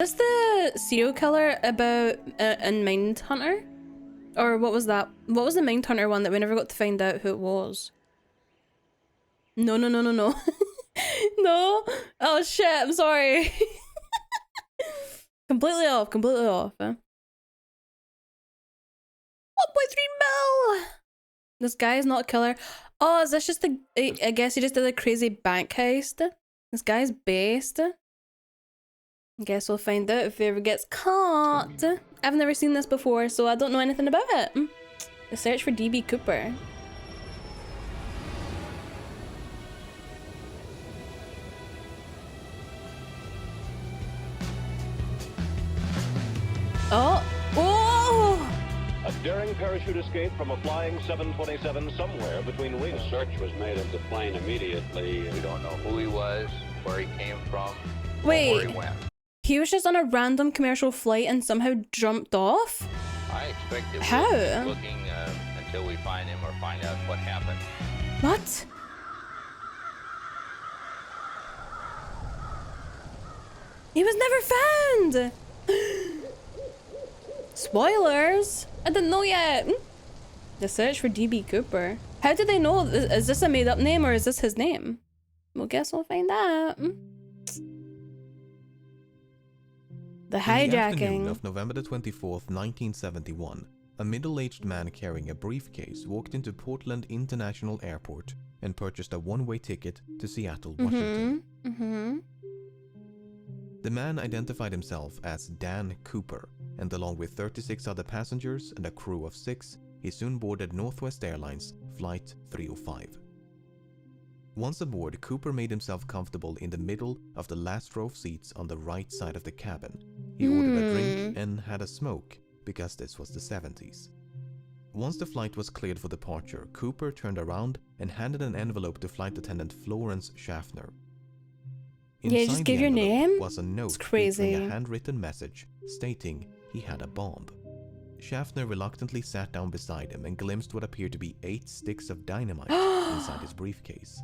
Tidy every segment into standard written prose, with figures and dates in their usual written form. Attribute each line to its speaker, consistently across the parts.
Speaker 1: Is the serial killer about a mind hunter? Or what was that? What was the mind hunter one that we never got to find out who it was? No. No. Oh shit, I'm sorry. completely off. 1.3 mil! This guy is not a killer. Oh, is this just the... I guess he just did a crazy bank heist. This guy's based. I guess we'll find out if he ever gets caught. I've never seen this before, so I don't know anything about it. The search for DB Cooper. Oh!
Speaker 2: A daring parachute escape from a flying 727 somewhere between rings.
Speaker 3: A search was made of the plane immediately. We don't know who he was, where he came from, or where he went.
Speaker 1: He was just on a random commercial flight and somehow jumped off?
Speaker 3: I expect that
Speaker 1: How?
Speaker 3: we'll keep looking until we find him or find out what happened.
Speaker 1: What? He was never found! Spoilers! I didn't know yet. The search for DB Cooper. How did they know? Is this a made up name or is this his name? Well, guess we'll find out. The hijacking.
Speaker 4: In the afternoon of November the 24th, 1971, a middle-aged man carrying a briefcase walked into Portland International Airport and purchased a one-way ticket to Seattle, Washington. The man identified himself as Dan Cooper, and along with 36 other passengers and a crew of 6, he soon boarded Northwest Airlines Flight 305. Once aboard, Cooper made himself comfortable in the middle of the last row of seats on the right side of the cabin. He ordered a drink and had a smoke, because this was the 70s. Once the flight was cleared for departure, Cooper turned around and handed an envelope to flight attendant Florence Schaffner.
Speaker 1: Yeah, just give your name?
Speaker 4: Was a note
Speaker 1: crazy.
Speaker 4: featuring a handwritten message stating he had a bomb. Schaffner reluctantly sat down beside him and glimpsed what appeared to be 8 sticks of dynamite inside his briefcase.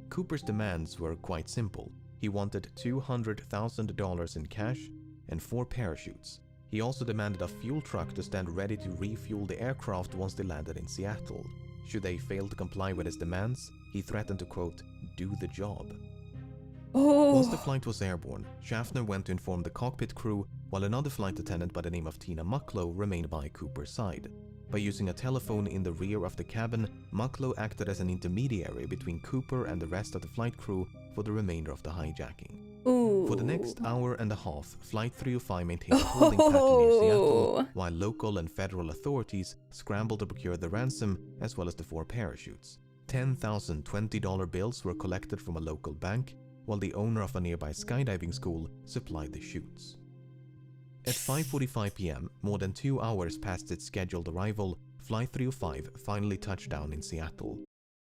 Speaker 4: Cooper's demands were quite simple. He wanted $200,000 in cash and 4 parachutes. He also demanded a fuel truck to stand ready to refuel the aircraft once they landed in Seattle. Should they fail to comply with his demands, he threatened to, quote, do the job. Once the flight was airborne, Schaffner went to inform the cockpit crew, while another flight attendant by the name of Tina Mucklow remained by Cooper's side. By using a telephone in the rear of the cabin, Mucklow acted as an intermediary between Cooper and the rest of the flight crew for the remainder of the hijacking. For the next hour and a half, Flight 305 maintained a holding pattern near Seattle, while local and federal authorities scrambled to procure the ransom as well as the 4 parachutes. 10,000 $20 bills were collected from a local bank, while the owner of a nearby skydiving school supplied the chutes. At 5:45 p.m., more than 2 hours past its scheduled arrival, Flight 305 finally touched down in Seattle.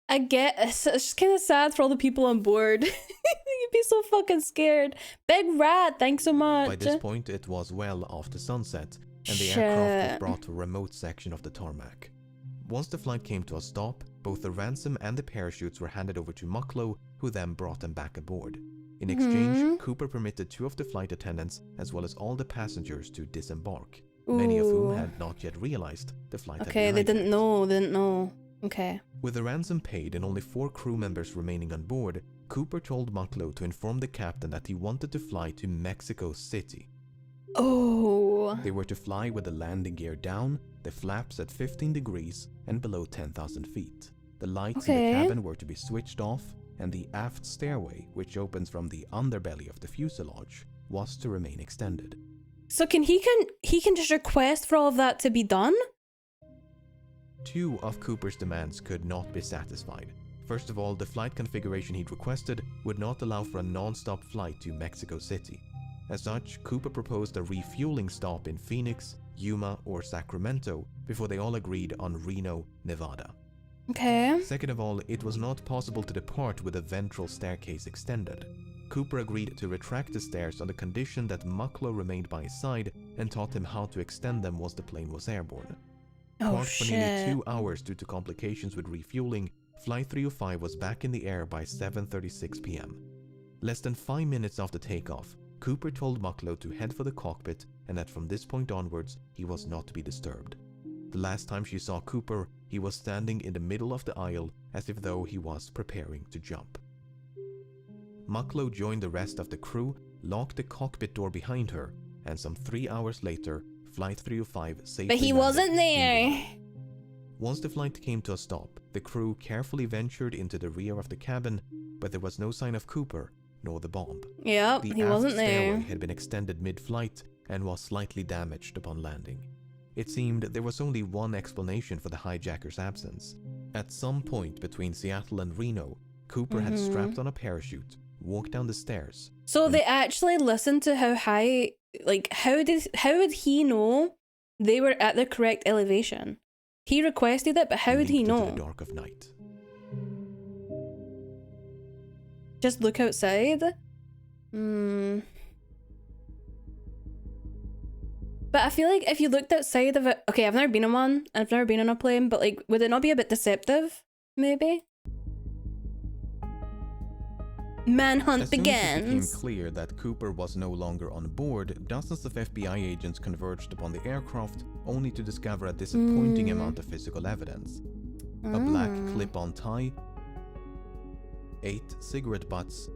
Speaker 1: I get it's just kind of sad for all the people on board. You'd be so fucking scared. Big Rat, thanks so much.
Speaker 4: By this point, it was well after sunset, and the aircraft was brought to a remote section of the tarmac. Once the flight came to a stop, both the ransom and the parachutes were handed over to Mucklow, who then brought them back aboard. In exchange, Cooper permitted 2 of the flight attendants as well as all the passengers to disembark, many of whom had not yet realized the flight had been hijacked.
Speaker 1: They didn't know. Okay.
Speaker 4: With the ransom paid and only 4 crew members remaining on board, Cooper told Mucklow to inform the captain that he wanted to fly to Mexico City. They were to fly with the landing gear down, the flaps at 15 degrees and below 10,000 feet. The lights in the cabin were to be switched off, and the aft stairway, which opens from the underbelly of the fuselage, was to remain extended.
Speaker 1: So he can just request for all of that to be done?
Speaker 4: 2 of Cooper's demands could not be satisfied. First of all, the flight configuration he'd requested would not allow for a non-stop flight to Mexico City. As such, Cooper proposed a refueling stop in Phoenix, Yuma, or Sacramento before they all agreed on Reno, Nevada. Second of all, it was not possible to depart with the ventral staircase extended. Cooper agreed to retract the stairs on the condition that Mucklow remained by his side and taught him how to extend them once the plane was airborne. Parked for nearly 2 hours due to complications with refueling, Flight 305 was back in the air by 7:36 p.m. Less than 5 minutes after takeoff, Cooper told Mucklow to head for the cockpit and that from this point onwards, he was not to be disturbed. The last time she saw Cooper, he was standing in the middle of the aisle as if though he was preparing to jump. Mucklow joined the rest of the crew, locked the cockpit door behind her, and some 3 hours later, Flight 305 safely
Speaker 1: But he
Speaker 4: landed
Speaker 1: wasn't
Speaker 4: in
Speaker 1: there.
Speaker 4: Dubai. Once the flight came to a stop, the crew carefully ventured into the rear of the cabin, but there was no sign of Cooper nor the bomb.
Speaker 1: Yep,
Speaker 4: The
Speaker 1: he
Speaker 4: aft
Speaker 1: wasn't
Speaker 4: stairway
Speaker 1: there.
Speaker 4: had been extended mid-flight and was slightly damaged upon landing. It seemed there was only one explanation for the hijacker's absence. At some point between Seattle and Reno, Cooper had strapped on a parachute, walked down the stairs.
Speaker 1: So they actually listened to how high, like, how would he know they were at the correct elevation? He requested it, but how would he
Speaker 4: leaped into
Speaker 1: know?
Speaker 4: the dark of night.
Speaker 1: Just look outside? But I feel like if you looked outside of it... Okay, I've never been on one. I've never been on a plane, but like, would it not be a bit deceptive? Maybe? Manhunt
Speaker 4: As soon as it became
Speaker 1: begins.
Speaker 4: clear that Cooper was no longer on board, dozens of FBI agents converged upon the aircraft, only to discover a disappointing amount of physical evidence. A black clip-on tie, 8 cigarette butts,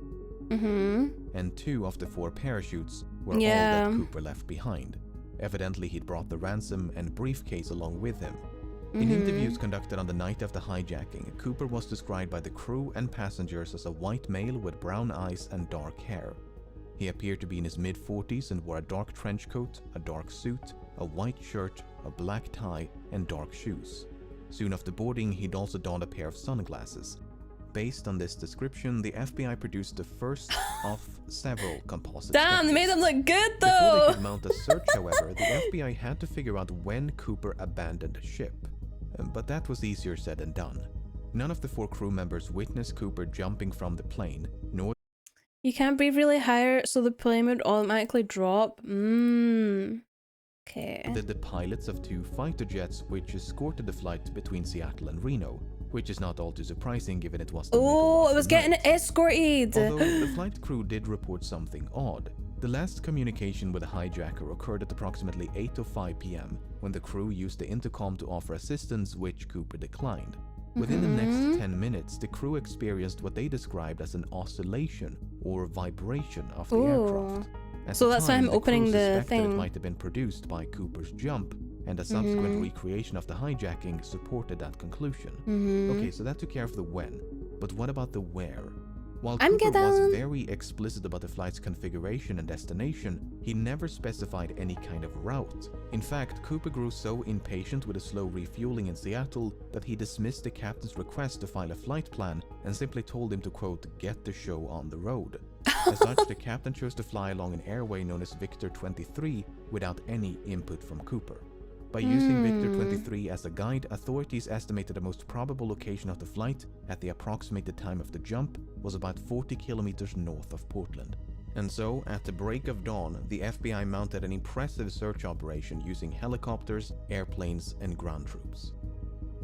Speaker 4: and 2 of the 4 parachutes were all that Cooper left behind. Evidently, he'd brought the ransom and briefcase along with him. In interviews conducted on the night of the hijacking, Cooper was described by the crew and passengers as a white male with brown eyes and dark hair. He appeared to be in his mid-40s and wore a dark trench coat, a dark suit, a white shirt, a black tie, and dark shoes. Soon after boarding, he'd also donned a pair of sunglasses. Based on this description, the FBI produced the first of several composite
Speaker 1: Damn, they made
Speaker 4: sketches.
Speaker 1: them look good
Speaker 4: Before they
Speaker 1: though!
Speaker 4: could mount a search, however, the FBI had to figure out when Cooper abandoned the ship. But that was easier said than done. None of the 4 crew members witnessed Cooper jumping from the plane, nor
Speaker 1: You can't breathe really higher, so the plane would automatically drop. Okay.
Speaker 4: did the pilots of 2 fighter jets which escorted the flight between Seattle and Reno, which is not all too surprising given it was the middle
Speaker 1: Oh,
Speaker 4: of
Speaker 1: it was
Speaker 4: the
Speaker 1: getting
Speaker 4: night.
Speaker 1: escorted!
Speaker 4: Although the flight crew did report something odd. The last communication with the hijacker occurred at approximately 8:05 p.m. when the crew used the intercom to offer assistance, which Cooper declined. Within the next 10 minutes, the crew experienced what they described as an oscillation or vibration of the aircraft. At
Speaker 1: So
Speaker 4: the
Speaker 1: that's why
Speaker 4: time,
Speaker 1: I'm
Speaker 4: the
Speaker 1: opening
Speaker 4: crew
Speaker 1: the
Speaker 4: suspected
Speaker 1: thing.
Speaker 4: It might have been produced by Cooper's jump, and a subsequent recreation of the hijacking supported that conclusion. Okay, so that took care of the when, but what about the where? While
Speaker 1: I'm
Speaker 4: Cooper was
Speaker 1: getting-
Speaker 4: very explicit about the flight's configuration and destination, he never specified any kind of route. In fact, Cooper grew so impatient with the slow refueling in Seattle that he dismissed the captain's request to file a flight plan and simply told him to, quote, get the show on the road. As such, the captain chose to fly along an airway known as Victor 23 without any input from Cooper. By using Victor 23 as a guide, authorities estimated the most probable location of the flight at the approximated time of the jump was about 40 kilometers north of Portland. And so, at the break of dawn, the FBI mounted an impressive search operation using helicopters, airplanes, and ground troops.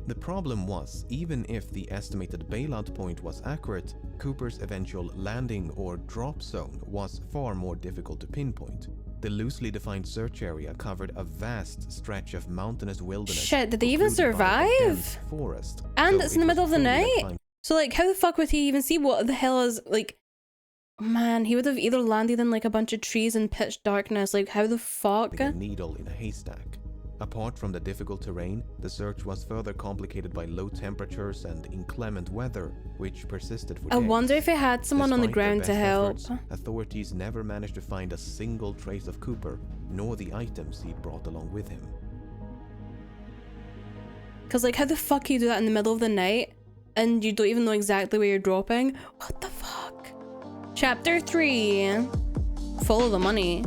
Speaker 4: The problem was, even if the estimated bailout point was accurate, Cooper's eventual landing or drop zone was far more difficult to pinpoint. The loosely defined search area covered a vast stretch of mountainous wilderness.
Speaker 1: Shit, did they even
Speaker 4: occluded by a dense
Speaker 1: survive?
Speaker 4: forest,
Speaker 1: And
Speaker 4: so
Speaker 1: it's in
Speaker 4: it
Speaker 1: the middle
Speaker 4: was
Speaker 1: of the
Speaker 4: fully
Speaker 1: night?
Speaker 4: time
Speaker 1: So like, how the fuck would he even see what the hell is, like... Man, he would have either landed in like a bunch of trees in pitch darkness, like how the fuck?
Speaker 4: a needle in a haystack. Apart from the difficult terrain, the search was further complicated by low temperatures and inclement weather, which persisted for
Speaker 1: I
Speaker 4: days.
Speaker 1: wonder if he had someone on the
Speaker 4: Despite their
Speaker 1: ground to
Speaker 4: best
Speaker 1: help.
Speaker 4: efforts, authorities never managed to find a single trace of Cooper, nor the items he'd brought along with him.
Speaker 1: Cause like, how the fuck can you do that in the middle of the night and you don't even know exactly where you're dropping? What the fuck? Chapter 3. Follow the money.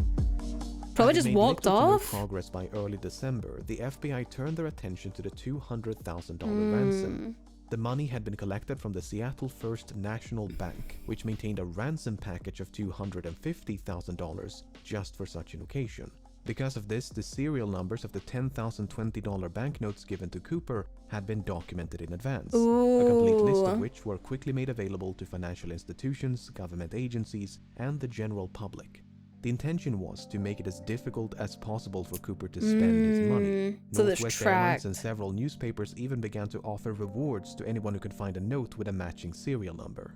Speaker 1: Probably
Speaker 4: Having
Speaker 1: just
Speaker 4: made
Speaker 1: walked
Speaker 4: little to no
Speaker 1: off.
Speaker 4: progress by early December, the FBI turned their attention to the $200,000 ransom. The money had been collected from the Seattle First National Bank, which maintained a ransom package of $250,000 just for such an occasion. Because of this, the serial numbers of the $10,020 banknotes given to Cooper had been documented in advance, a complete list of
Speaker 1: Ooh.
Speaker 4: which were quickly made available to financial institutions, government agencies, and the general public. The intention was to make it as difficult as possible for Cooper to spend his money.
Speaker 1: So there's
Speaker 4: Northwest Airlines
Speaker 1: tracked.
Speaker 4: and several newspapers even began to offer rewards to anyone who could find a note with a matching serial number.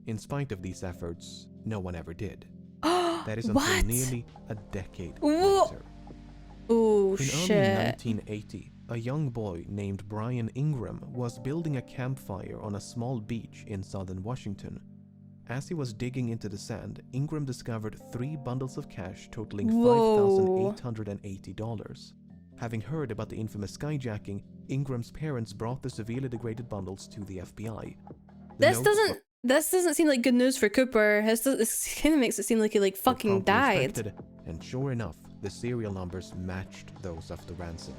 Speaker 4: In spite of these efforts, no one ever did. That is until
Speaker 1: What?
Speaker 4: nearly a decade
Speaker 1: Whoa.
Speaker 4: later.
Speaker 1: Oh
Speaker 4: In
Speaker 1: shit.
Speaker 4: early 1980, a young boy named Brian Ingram was building a campfire on a small beach in southern Washington. As he was digging into the sand, Ingram discovered 3 bundles of cash totaling
Speaker 1: Whoa.
Speaker 4: $5,880. Having heard about the infamous skyjacking, Ingram's parents brought the severely degraded bundles to the FBI.
Speaker 1: This doesn't seem like good news for Cooper. This kind of makes it seem like he like fucking died.
Speaker 4: And sure enough, the serial numbers matched those of the ransom.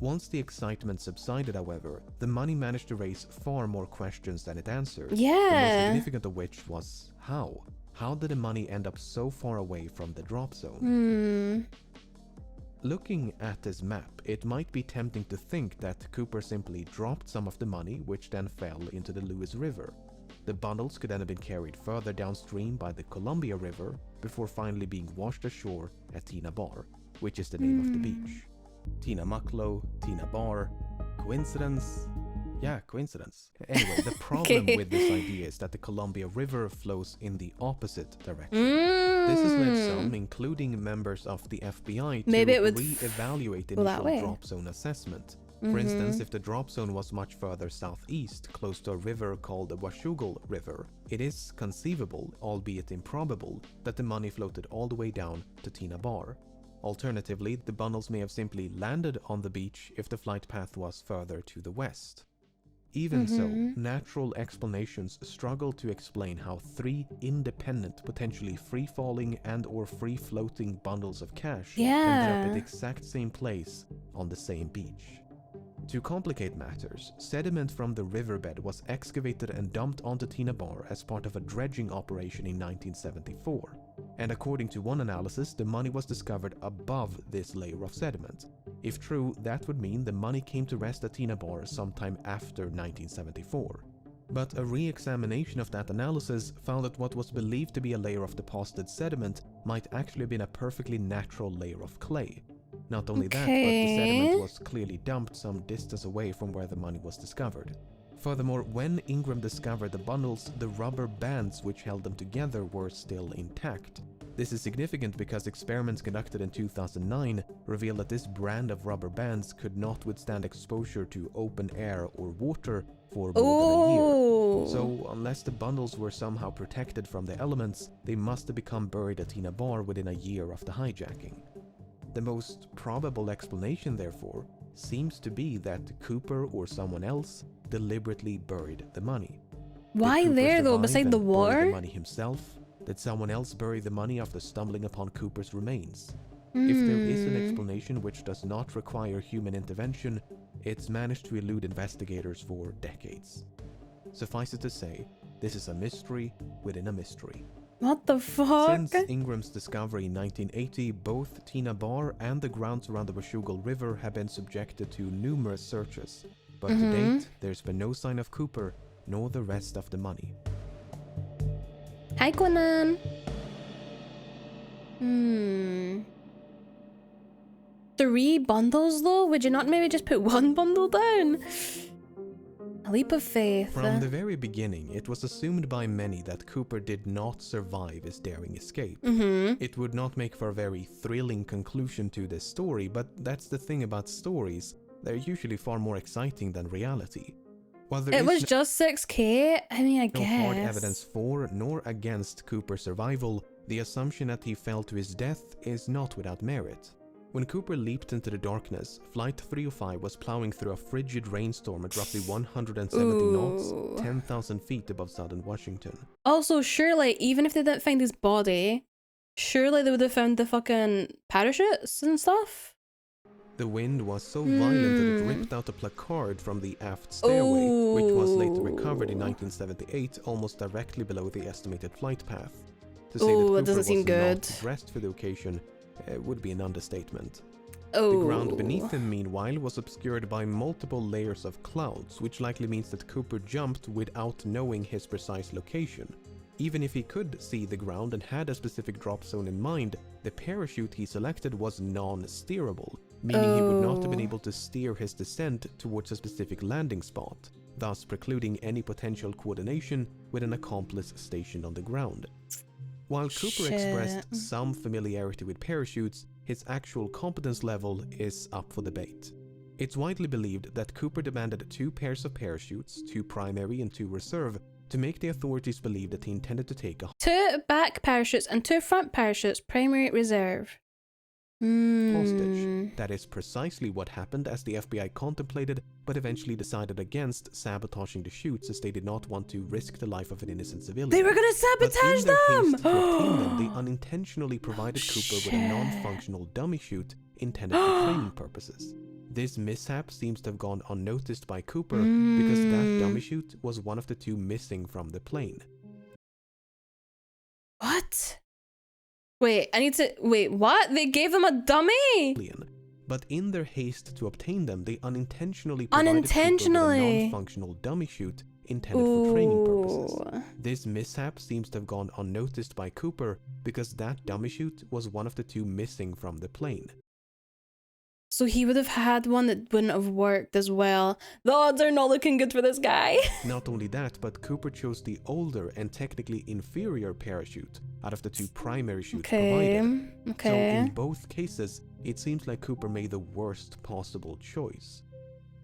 Speaker 4: Once the excitement subsided, however, the money managed to raise far more questions than it answered. The most
Speaker 1: Yeah.
Speaker 4: significant of which was how? How did the money end up so far away from the drop zone? Looking at this map, it might be tempting to think that Cooper simply dropped some of the money, which then fell into the Lewis River. The bundles could then have been carried further downstream by the Columbia River before finally being washed ashore at Tina Bar, which is the name of the beach. Tina Mucklow, Tina Bar. Coincidence? Yeah, coincidence. Anyway, the problem with this idea is that the Columbia River flows in the opposite direction. This has led some, including members of the FBI, to
Speaker 1: Maybe it would
Speaker 4: re-evaluate the
Speaker 1: go that
Speaker 4: initial
Speaker 1: way.
Speaker 4: drop zone assessment. For instance, if the drop zone was much further southeast, close to a river called the Washougal River, it is conceivable, albeit improbable, that the money floated all the way down to Tina Bar. Alternatively, the bundles may have simply landed on the beach if the flight path was further to the west. Even so, natural explanations struggle to explain how 3 independent, potentially free-falling and or free-floating bundles of cash ended up at the exact same place on the same beach. To complicate matters, sediment from the riverbed was excavated and dumped onto Tina Bar as part of a dredging operation in 1974. And according to one analysis, the money was discovered above this layer of sediment. If true, that would mean the money came to rest at Tina Bar sometime after 1974. But a re-examination of that analysis found that what was believed to be a layer of deposited sediment might actually have been a perfectly natural layer of clay. Not only that, but the sediment was clearly dumped some distance away from where the money was discovered. Furthermore, when Ingram discovered the bundles, the rubber bands which held them together were still intact. This is significant because experiments conducted in 2009 revealed that this brand of rubber bands could not withstand exposure to open air or water for more than a year. So, unless the bundles were somehow protected from the elements, they must have become buried at Tina Bar within a year of the hijacking. The most probable explanation, therefore, seems to be that Cooper or someone else deliberately buried the money.
Speaker 1: Why
Speaker 4: Did Cooper
Speaker 1: there though,
Speaker 4: survive
Speaker 1: beside
Speaker 4: and
Speaker 1: the
Speaker 4: bury
Speaker 1: water?
Speaker 4: the money himself? Did someone else bury the money after stumbling upon Cooper's remains? If there is an explanation which does not require human intervention, it's managed to elude investigators for decades. Suffice it to say, this is a mystery within a mystery.
Speaker 1: What the fuck?
Speaker 4: Since Ingram's discovery in 1980, both Tina Bar and the grounds around the Washougal River have been subjected to numerous searches, but to date, there's been no sign of Cooper, nor the rest of the money.
Speaker 1: Hi, Conan. 3 bundles though? Would you not maybe just put 1 bundle down? A leap of faith.
Speaker 4: From the very beginning, it was assumed by many that Cooper did not survive his daring escape. It would not make for a very thrilling conclusion to this story, but that's the thing about stories. They're usually far more exciting than reality. While there
Speaker 1: It
Speaker 4: is
Speaker 1: was just 6k? I mean, I
Speaker 4: no hard
Speaker 1: guess.
Speaker 4: evidence for nor against Cooper's survival, the assumption that he fell to his death is not without merit. When Cooper leaped into the darkness, Flight 305 was plowing through a frigid rainstorm at roughly 170 knots, 10,000 feet above southern Washington.
Speaker 1: Also, surely, even if they didn't find his body, surely they would have found the fucking parachutes and stuff?
Speaker 4: The wind was so violent that it ripped out a placard from the aft stairway, which was later recovered in 1978 almost directly below the estimated flight path. To say that Cooper
Speaker 1: that doesn't seem
Speaker 4: was
Speaker 1: good.
Speaker 4: not dressed for the occasion would be an understatement.
Speaker 1: Oh.
Speaker 4: The ground beneath him, meanwhile, was obscured by multiple layers of clouds, which likely means that Cooper jumped without knowing his precise location. Even if he could see the ground and had a specific drop zone in mind, the parachute he selected was non-steerable, meaning he would not have been able to steer his descent towards a specific landing spot, thus precluding any potential coordination with an accomplice stationed on the ground. While Cooper expressed some familiarity with parachutes, his actual competence level is up for debate. It's widely believed that Cooper demanded 2 pairs of parachutes, 2 primary and 2 reserve, to make the authorities believe that he intended to take a
Speaker 1: 2 back parachutes and 2 front parachutes, primary reserve.
Speaker 4: hostage. That is precisely what happened, as the FBI contemplated but eventually decided against sabotaging the chutes, as they did not want to risk the life of an innocent civilian.
Speaker 1: They were gonna sabotage them!
Speaker 4: But in their haste to obtain them, they unintentionally provided Cooper with a non-functional dummy chute intended for training purposes. This mishap seems to have gone unnoticed by Cooper because that dummy chute was one of the 2 missing from the plane.
Speaker 1: What? Wait, wait, what? They gave them a dummy?
Speaker 4: But in their haste to obtain them, they unintentionally provided Cooper with a non-functional dummy chute intended for training purposes. This mishap seems to have gone unnoticed by Cooper because that dummy chute was one of the 2 missing from the plane.
Speaker 1: So he would have had one that wouldn't have worked as well. The odds are not looking good for this guy.
Speaker 4: Not only that, but Cooper chose the older and technically inferior parachute out of the 2 primary chutes provided. So in both cases, it seems like Cooper made the worst possible choice.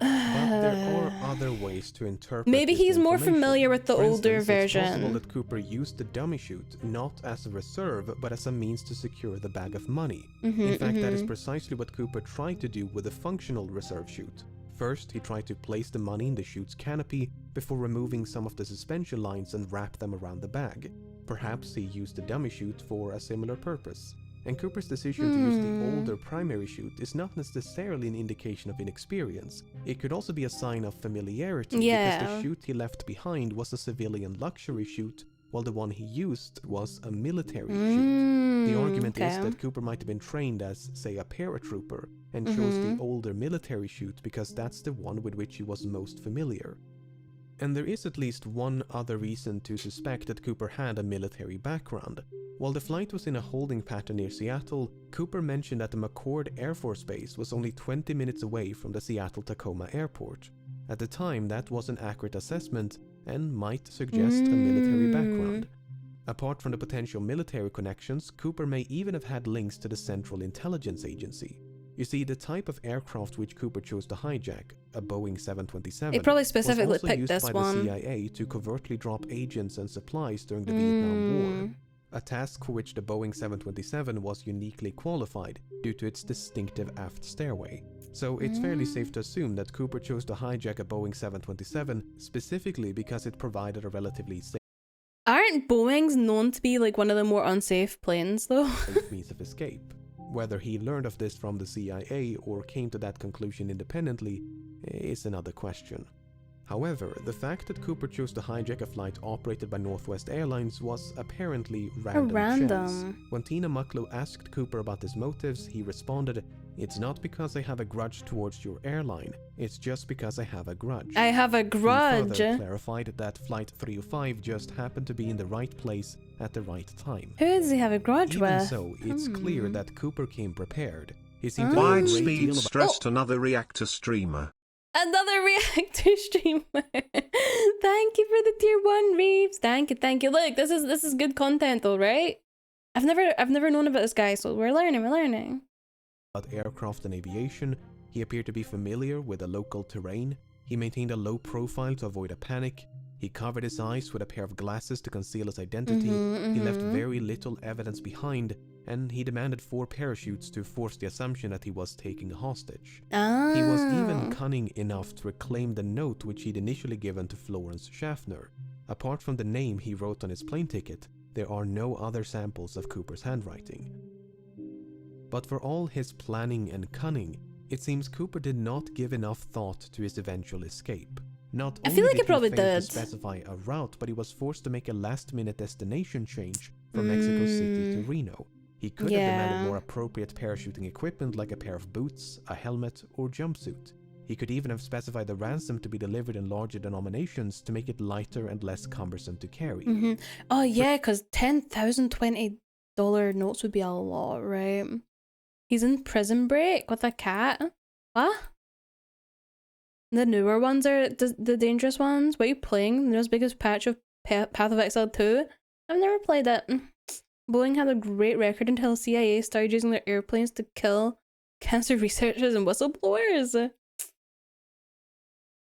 Speaker 4: But there are other ways to interpret
Speaker 1: Maybe
Speaker 4: this
Speaker 1: he's more
Speaker 4: information.
Speaker 1: familiar with the
Speaker 4: For
Speaker 1: older
Speaker 4: instance,
Speaker 1: version.
Speaker 4: It's possible that Cooper used the dummy chute not as a reserve, but as a means to secure the bag of money. In fact, that is precisely what Cooper tried to do with the functional reserve chute. First, he tried to place the money in the chute's canopy before removing some of the suspension lines and wrap them around the bag. Perhaps he used the dummy chute for a similar purpose. And Cooper's decision to use the older primary chute is not necessarily an indication of inexperience. It could also be a sign of familiarity, because the chute he left behind was a civilian luxury chute, while the one he used was a military chute. The argument is that Cooper might have been trained as, say, a paratrooper, and chose the older military chute because that's the one with which he was most familiar. And there is at least one other reason to suspect that Cooper had a military background. While the flight was in a holding pattern near Seattle, Cooper mentioned that the McCord Air Force Base was only 20 minutes away from the Seattle-Tacoma airport. At the time, that was an accurate assessment and might suggest a military background. Apart from the potential military connections, Cooper may even have had links to the Central Intelligence Agency. You see, the type of aircraft which Cooper chose to hijack, a Boeing 727,
Speaker 1: he probably specifically
Speaker 4: was also
Speaker 1: picked
Speaker 4: used
Speaker 1: this
Speaker 4: by
Speaker 1: one.
Speaker 4: the CIA to covertly drop agents and supplies during the Vietnam War. A task for which the Boeing 727 was uniquely qualified due to its distinctive aft stairway. So it's fairly safe to assume that Cooper chose to hijack a Boeing 727 specifically because it provided a relatively safe
Speaker 1: Aren't Boeings known to be like one of the more unsafe planes though?
Speaker 4: means of escape. Whether he learned of this from the CIA or came to that conclusion independently is another question. However, the fact that Cooper chose to hijack a flight operated by Northwest Airlines was apparently random chance. When Tina Mucklow asked Cooper about his motives, he responded, "It's not because I have a grudge towards your airline, it's just because I have a grudge."
Speaker 1: I have a grudge.
Speaker 4: He further clarified that Flight 305 just happened to be in the right place at the right time.
Speaker 1: Who does he have a grudge
Speaker 4: Even
Speaker 1: with?
Speaker 4: so, it's clear that Cooper came prepared. He seemed to know a
Speaker 5: Wide
Speaker 4: great
Speaker 5: speed
Speaker 4: deal about
Speaker 5: stressed another reactor streamer.
Speaker 1: Another reactor streamer. Thank you for the tier 1, Reeves. Thank you. Look, this is good content though, right? I've never known about this guy, so we're learning.
Speaker 4: aircraft and aviation. He appeared to be familiar with the local terrain. He maintained a low profile to avoid a panic. He covered his eyes with a pair of glasses to conceal his identity. He left very little evidence behind, and he demanded 4 parachutes to force the assumption that he was taking a hostage. He was even cunning enough to reclaim the note which he'd initially given to Florence Schaffner. Apart from the name he wrote on his plane ticket, there are no other samples of Cooper's handwriting. But for all his planning and cunning, it seems Cooper did not give enough thought to his eventual escape. Not
Speaker 1: I
Speaker 4: only
Speaker 1: feel like
Speaker 4: did
Speaker 1: he probably
Speaker 4: fail
Speaker 1: did.
Speaker 4: to specify a route, but he was forced to make a last-minute destination change from Mexico City to Reno. He could have demanded more appropriate parachuting equipment like a pair of boots, a helmet, or jumpsuit. He could even have specified the ransom to be delivered in larger denominations to make it lighter and less cumbersome to carry.
Speaker 1: Oh yeah, because $10,020 notes would be a lot, right? He's in Prison Break with a cat. What? The newer ones are the dangerous ones. What are you playing? The biggest patch of Path of Exile 2? I've never played it. Boeing had a great record until the CIA started using their airplanes to kill cancer researchers and whistleblowers.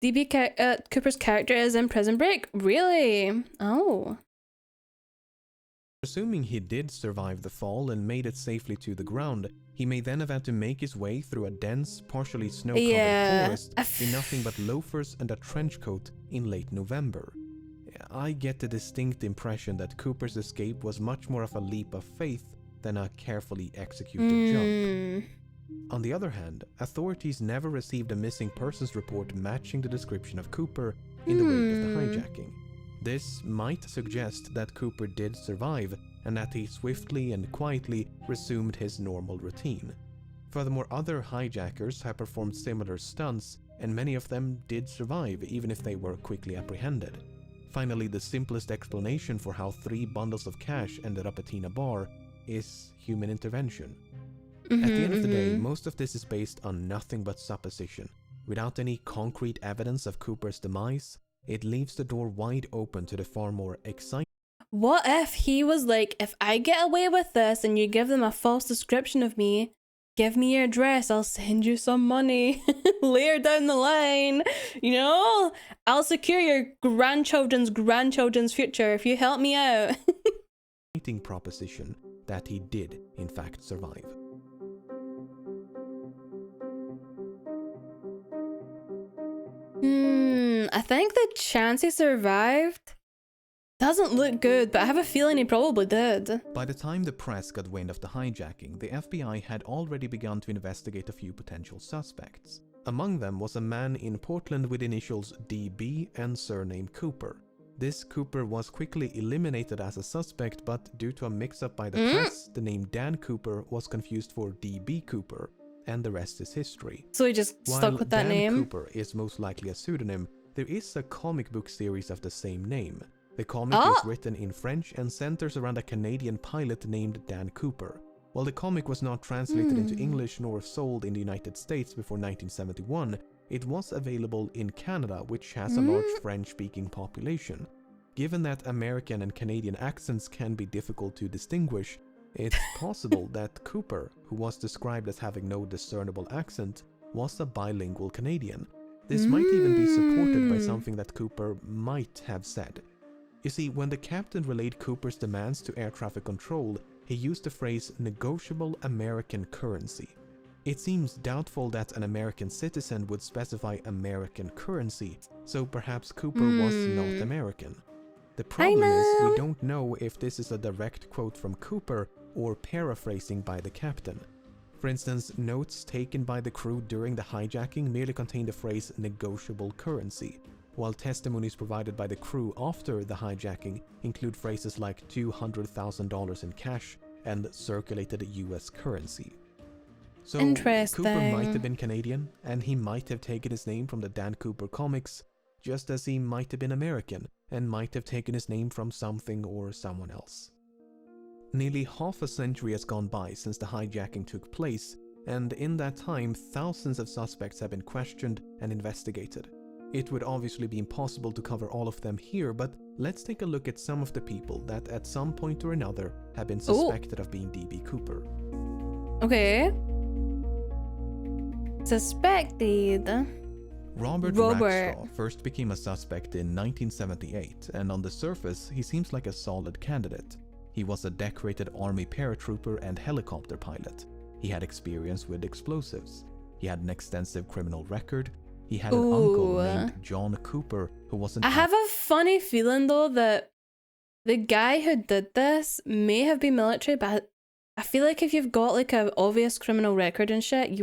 Speaker 1: Cooper's character is in Prison Break? Really? Oh.
Speaker 4: Assuming he did survive the fall and made it safely to the ground, he may then have had to make his way through a dense, partially snow-covered forest in nothing but loafers and a trench coat in late November. I get the distinct impression that Cooper's escape was much more of a leap of faith than a carefully executed jump. On the other hand, authorities never received a missing persons report matching the description of Cooper in the wake of the hijacking. This might suggest that Cooper did survive and that he swiftly and quietly resumed his normal routine. Furthermore, other hijackers have performed similar stunts, and many of them did survive even if they were quickly apprehended. Finally, the simplest explanation for how 3 bundles of cash ended up at Tina Bar is human intervention. At the end of the day, most of this is based on nothing but supposition. Without any concrete evidence of Cooper's demise, it leaves the door wide open to the far more exciting.
Speaker 1: What if he was like, if I get away with this and you give them a false description of me, give me your address, I'll send you some money later down the line, you know? I'll secure your grandchildren's future if you help me out.
Speaker 4: Proposition that he did, in fact, survive.
Speaker 1: I think the chance he survived doesn't look good, but I have a feeling he probably did.
Speaker 4: By the time the press got wind of the hijacking, the FBI had already begun to investigate a few potential suspects. Among them was a man in Portland with initials DB and surname Cooper. This Cooper was quickly eliminated as a suspect, but due to a mix-up by the press, the name Dan Cooper was confused for DB Cooper, and the rest is history.
Speaker 1: So he just stuck with that name?
Speaker 4: While Dan Cooper is most likely a pseudonym, there is a comic book series of the same name. The comic is written in French and centers around a Canadian pilot named Dan Cooper. While the comic was not translated into English nor sold in the United States before 1971, it was available in Canada, which has a large French-speaking population. Given that American and Canadian accents can be difficult to distinguish, it's possible that Cooper, who was described as having no discernible accent, was a bilingual Canadian. This might even be supported by something that Cooper might have said. You see, when the captain relayed Cooper's demands to air traffic control, he used the phrase negotiable American currency. It seems doubtful that an American citizen would specify American currency, so perhaps Cooper was not American. The problem is, we don't know if this is a direct quote from Cooper or paraphrasing by the captain. For instance, notes taken by the crew during the hijacking merely contain the phrase negotiable currency, while testimonies provided by the crew after the hijacking include phrases like $200,000 in cash and circulated US currency. So Cooper might have been Canadian, and he might have taken his name from the Dan Cooper comics, just as he might have been American and might have taken his name from something or someone else. Nearly half a century has gone by since the hijacking took place, and in that time thousands of suspects have been questioned and investigated. It would obviously be impossible to cover all of them here, but let's take a look at some of the people that at some point or another have been suspected of being DB Cooper.
Speaker 1: Okay. Suspected.
Speaker 4: Robert Rackstraw first became a suspect in 1978, and on the surface, he seems like a solid candidate. He was a decorated army paratrooper and helicopter pilot. He had experience with explosives. He had an extensive criminal record. He had an uncle named John Cooper who was an...
Speaker 1: I have a funny feeling though that the guy who did this may have been military, but I feel like if you've got like an obvious criminal record and shit,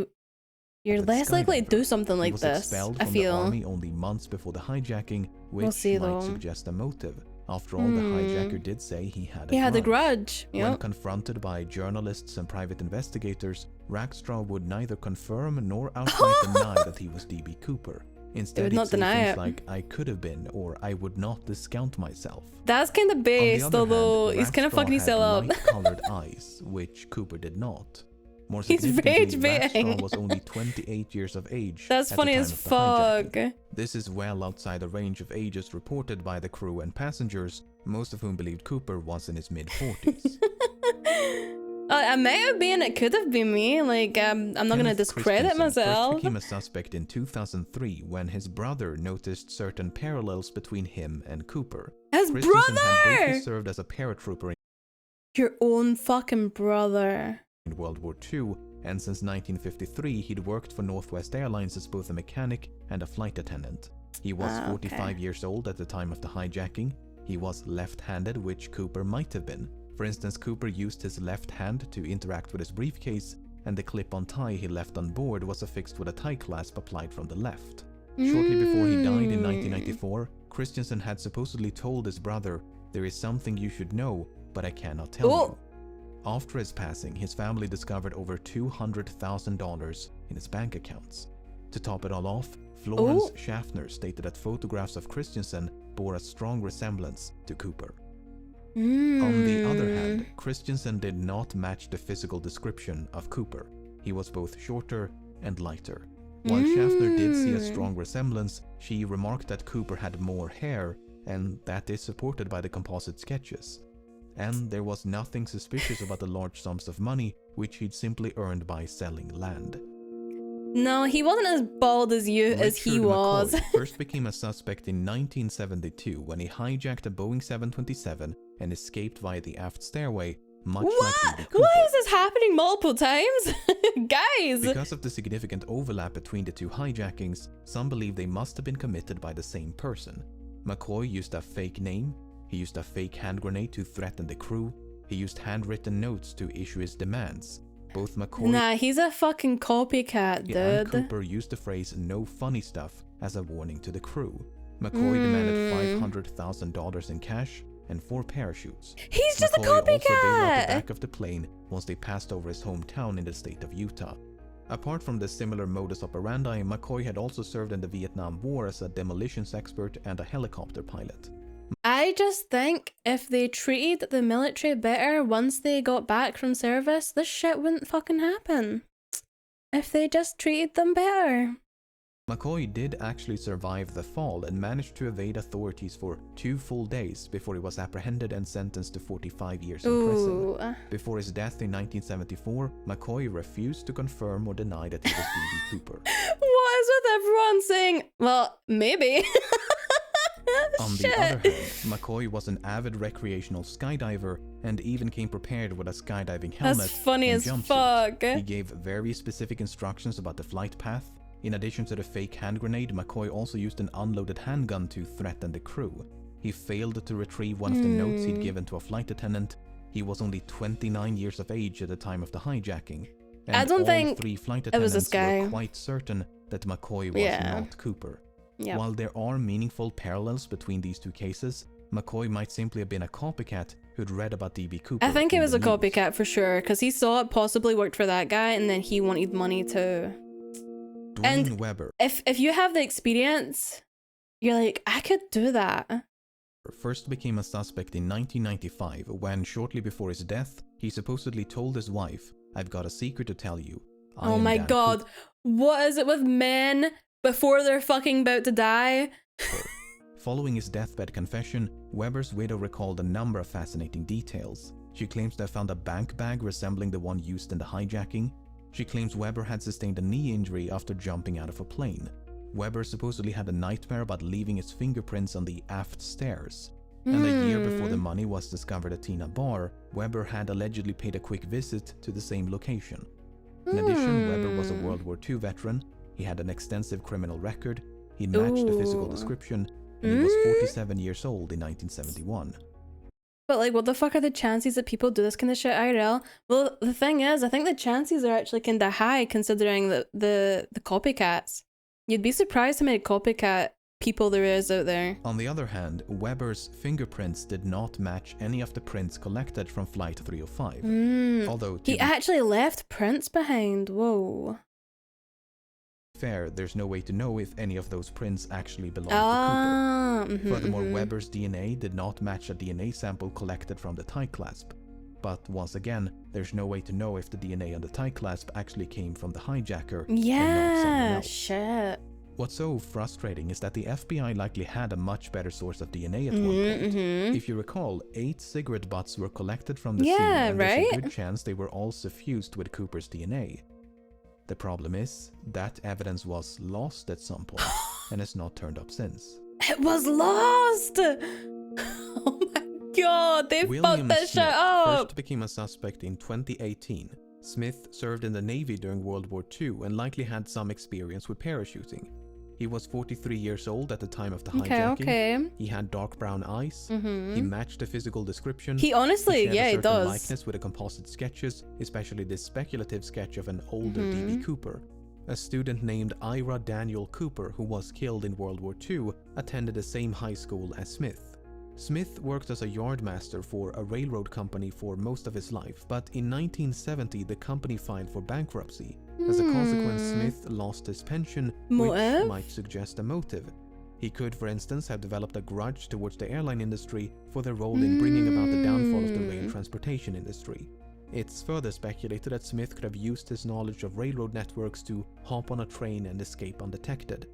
Speaker 1: you're less likely to do something like this.
Speaker 4: I feel. The army only months before the hijacking, which might suggest a motive. After all, the hijacker did say he had
Speaker 1: a grudge.
Speaker 4: When confronted by journalists and private investigators, Rackstraw would neither confirm nor outright deny that he was D.B. Cooper. Instead, he'd say things like, I could have been, or I would not discount myself.
Speaker 1: That's kind of based, although he's kind of fucking himself up.
Speaker 4: Light-colored eyes, which Cooper did not. More
Speaker 1: He's rage
Speaker 4: significantly,
Speaker 1: baiting.
Speaker 4: Rackstraw was only 28 years of age.
Speaker 1: That's funny as fuck.
Speaker 4: This is well outside the range of ages reported by the crew and passengers, most of whom believed Cooper was in his mid-40s.
Speaker 1: I may have been, it could have been me. Like, I'm not going to discredit myself.
Speaker 4: First became a suspect in 2003 when his brother noticed certain parallels between him and Cooper.
Speaker 1: His
Speaker 4: Christensen
Speaker 1: brother!
Speaker 4: had briefly served as a paratrooper
Speaker 1: Your own fucking brother.
Speaker 4: in World War II, and since 1953 he'd worked for Northwest Airlines as both a mechanic and a flight attendant. He was 45 years old at the time of the hijacking. He was left-handed, which Cooper might have been. For instance, Cooper used his left hand to interact with his briefcase, and the clip-on tie he left on board was affixed with a tie clasp applied from the left. Shortly before he died in 1994, Christensen had supposedly told his brother, "There is something you should know, but I cannot tell you." After his passing, his family discovered over $200,000 in his bank accounts. To top it all off, Florence Schaffner stated that photographs of Christensen bore a strong resemblance to Cooper. On the other hand, Christensen did not match the physical description of Cooper. He was both shorter and lighter. While Schaffner did see a strong resemblance, she remarked that Cooper had more hair, and that is supported by the composite sketches. And there was nothing suspicious about the large sums of money which he'd simply earned by selling land.
Speaker 1: No, he wasn't as bald as you as he
Speaker 4: Richard
Speaker 1: was.
Speaker 4: McCoy first became a suspect in 1972 when he hijacked a Boeing 727 and escaped via the aft stairway, much like D.B. Cooper.
Speaker 1: Why is this happening multiple times? Guys!
Speaker 4: Because of the significant overlap between the two hijackings, some believe they must have been committed by the same person. McCoy used a fake name, he used a fake hand grenade to threaten the crew, he used handwritten notes to issue his demands. Both McCoy
Speaker 1: Nah, he's a fucking copycat, dude.
Speaker 4: and Cooper used the phrase "no funny stuff" as a warning to the crew. McCoy demanded $500,000 in cash and 4 parachutes.
Speaker 1: He's just a
Speaker 4: McCoy also bailed out the
Speaker 1: copycat!
Speaker 4: back of the plane once they passed over his hometown in the state of Utah. Apart from this similar modus operandi, McCoy had also served in the Vietnam War as a demolitions expert and a helicopter pilot.
Speaker 1: I just think if they treated the military better once they got back from service, this shit wouldn't fucking happen. If they just treated them better.
Speaker 4: McCoy did actually survive the fall and managed to evade authorities for 2 full days before he was apprehended and sentenced to 45 years in prison. Before his death in 1974, McCoy refused to confirm or deny that he was D.B. Cooper.
Speaker 1: What is with everyone saying, well, maybe?
Speaker 4: On the other hand, McCoy was an avid recreational skydiver and even came prepared with a skydiving helmet.
Speaker 1: That's funny
Speaker 4: and
Speaker 1: as
Speaker 4: jumpsuit.
Speaker 1: fuck.
Speaker 4: He gave very specific instructions about the flight path. In addition to the fake hand grenade, McCoy also used an unloaded handgun to threaten the crew. He failed to retrieve one of the notes he'd given to a flight attendant. He was only 29 years of age at the time of the hijacking. And
Speaker 1: I don't think
Speaker 4: 3 flight
Speaker 1: it was
Speaker 4: attendants
Speaker 1: this guy.
Speaker 4: were quite certain that McCoy was not Cooper.
Speaker 1: Yeah.
Speaker 4: While there are meaningful parallels between these two cases, McCoy might simply have been a copycat who'd read about D.B. Cooper.
Speaker 1: I think he
Speaker 4: in
Speaker 1: was
Speaker 4: the
Speaker 1: a
Speaker 4: news.
Speaker 1: copycat for sure, because he saw it possibly worked for that guy, and then he wanted money too.
Speaker 4: Dwayne Weber
Speaker 1: If you have the experience, you're like, I could do that.
Speaker 4: first became a suspect in 1995 when, shortly before his death, he supposedly told his wife, "I've got a secret to tell you. I
Speaker 1: Oh
Speaker 4: am
Speaker 1: my
Speaker 4: Dan
Speaker 1: god.
Speaker 4: Cooper."
Speaker 1: What is it with men before they're fucking about to die?
Speaker 4: Following his deathbed confession, Weber's widow recalled a number of fascinating details. She claims to have found a bank bag resembling the one used in the hijacking. She claims Weber had sustained a knee injury after jumping out of a plane. Weber supposedly had a nightmare about leaving his fingerprints on the aft stairs. And a year before the money was discovered at Tina Bar, Weber had allegedly paid a quick visit to the same location. In addition, Weber was a World War II veteran. He had an extensive criminal record. He matched the physical description, and he was 47 years old in 1971.
Speaker 1: But like, what the fuck are the chances that people do this kind of shit IRL? Well, the thing is, I think the chances are actually kind of high considering the copycats. You'd be surprised how many copycat people there is out there.
Speaker 4: On the other hand, Weber's fingerprints did not match any of the prints collected from Flight 305. Although, to
Speaker 1: He actually left prints behind. Whoa.
Speaker 4: be fair, there's no way to know if any of those prints actually belong to Cooper. Furthermore, Weber's DNA did not match a DNA sample collected from the tie clasp. But once again, there's no way to know if the DNA on the tie clasp actually came from the hijacker and not someone
Speaker 1: Yeah,
Speaker 4: else.
Speaker 1: shit.
Speaker 4: What's so frustrating is that the FBI likely had a much better source of DNA at one point. If you recall, 8 cigarette butts were collected from the scene, and there's a good chance they were all suffused with Cooper's DNA. The problem is, that evidence was lost at some point, and has not turned up since.
Speaker 1: It was lost! Oh my god, they
Speaker 4: William
Speaker 1: fucked that
Speaker 4: Smith
Speaker 1: shit up!
Speaker 4: first became a suspect in 2018. Smith served in the Navy during World War II and likely had some experience with parachuting. He was 43 years old at the time of the hijacking.
Speaker 1: Okay.
Speaker 4: He had dark brown eyes. He matched the physical description.
Speaker 1: He honestly,
Speaker 4: shared a
Speaker 1: yeah, he
Speaker 4: certain
Speaker 1: does.
Speaker 4: likeness with the composite sketches, especially this speculative sketch of an older D.B. Cooper. A student named Ira Daniel Cooper, who was killed in World War II, attended the same high school as Smith. Smith worked as a yardmaster for a railroad company for most of his life, but in 1970 the company filed for bankruptcy. As a consequence, Smith lost his pension, which might suggest a motive. He could, for instance, have developed a grudge towards the airline industry for their role in bringing about the downfall of the rail transportation industry. It's further speculated that Smith could have used his knowledge of railroad networks to hop on a train and escape undetected.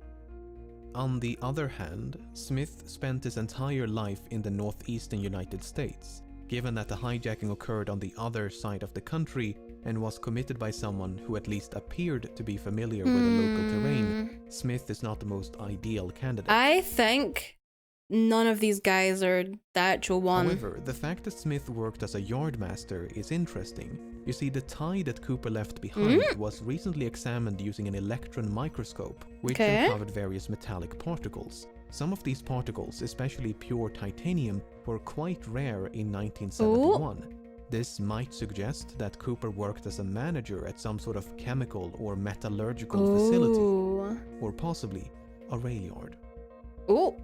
Speaker 4: On the other hand, Smith spent his entire life in the northeastern United States. Given that the hijacking occurred on the other side of the country and was committed by someone who at least appeared to be familiar with the local terrain, Smith is not the most ideal candidate.
Speaker 1: I think none of these guys are the actual one.
Speaker 4: However, the fact that Smith worked as a yardmaster is interesting. You see, the tie that Cooper left behind was recently examined using an electron microscope, which uncovered various metallic particles. Some of these particles, especially pure titanium, were quite rare in 1971. This might suggest that Cooper worked as a manager at some sort of chemical or metallurgical facility, or possibly a rail yard.
Speaker 1: Oh,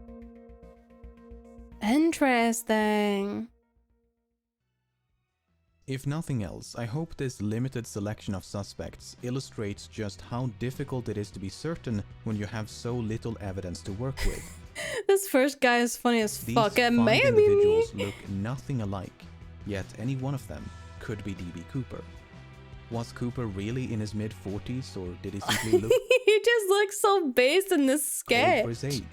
Speaker 1: interesting.
Speaker 4: If nothing else, I hope this limited selection of suspects illustrates just how difficult it is to be certain when you have so little evidence to work with.
Speaker 1: This first guy is funny as fuck. It
Speaker 4: These
Speaker 1: may
Speaker 4: five
Speaker 1: be me.
Speaker 4: individuals look nothing alike, yet any one of them could be D.B. Cooper. Was Cooper really in his mid-40s, or did he simply look
Speaker 1: He just looks so based in this
Speaker 4: old
Speaker 1: sketch.
Speaker 4: for his age?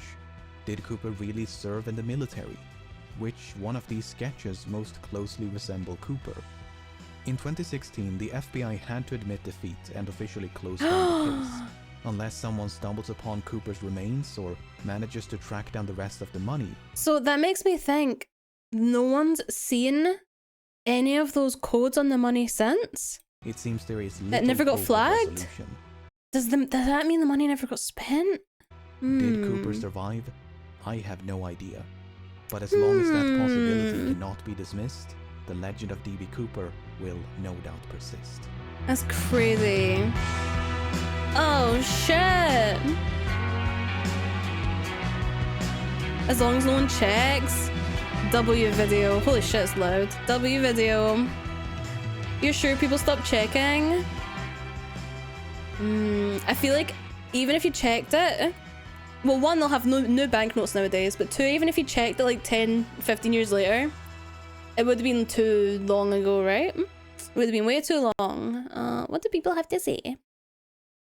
Speaker 4: Did Cooper really serve in the military? Which one of these sketches most closely resemble Cooper? In 2016, the FBI had to admit defeat and officially close down the case. Unless someone stumbles upon Cooper's remains or manages to track down the rest of the money.
Speaker 1: So that makes me think no one's seen any of those codes on the money since?
Speaker 4: It seems there is little
Speaker 1: It never got
Speaker 4: hope of
Speaker 1: flagged?
Speaker 4: resolution.
Speaker 1: Does that mean the money never got spent?
Speaker 4: Did Cooper survive? I have no idea. But as long as that possibility cannot be dismissed, the legend of D.B. Cooper will no doubt persist.
Speaker 1: That's crazy. Oh shit. As long as no one checks. W video. Holy shit, it's loud. W video. You're sure people stop checking? I feel like even if you checked it, well, one, they'll have no banknotes nowadays, but two, even if you checked it like 10, 15 years later, it would have been too long ago, right? It would have been way too long. What do people have to say?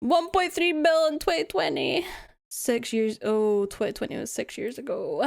Speaker 1: 1.3 billion in 2020. 6 years. Oh, 2020 was 6 years ago.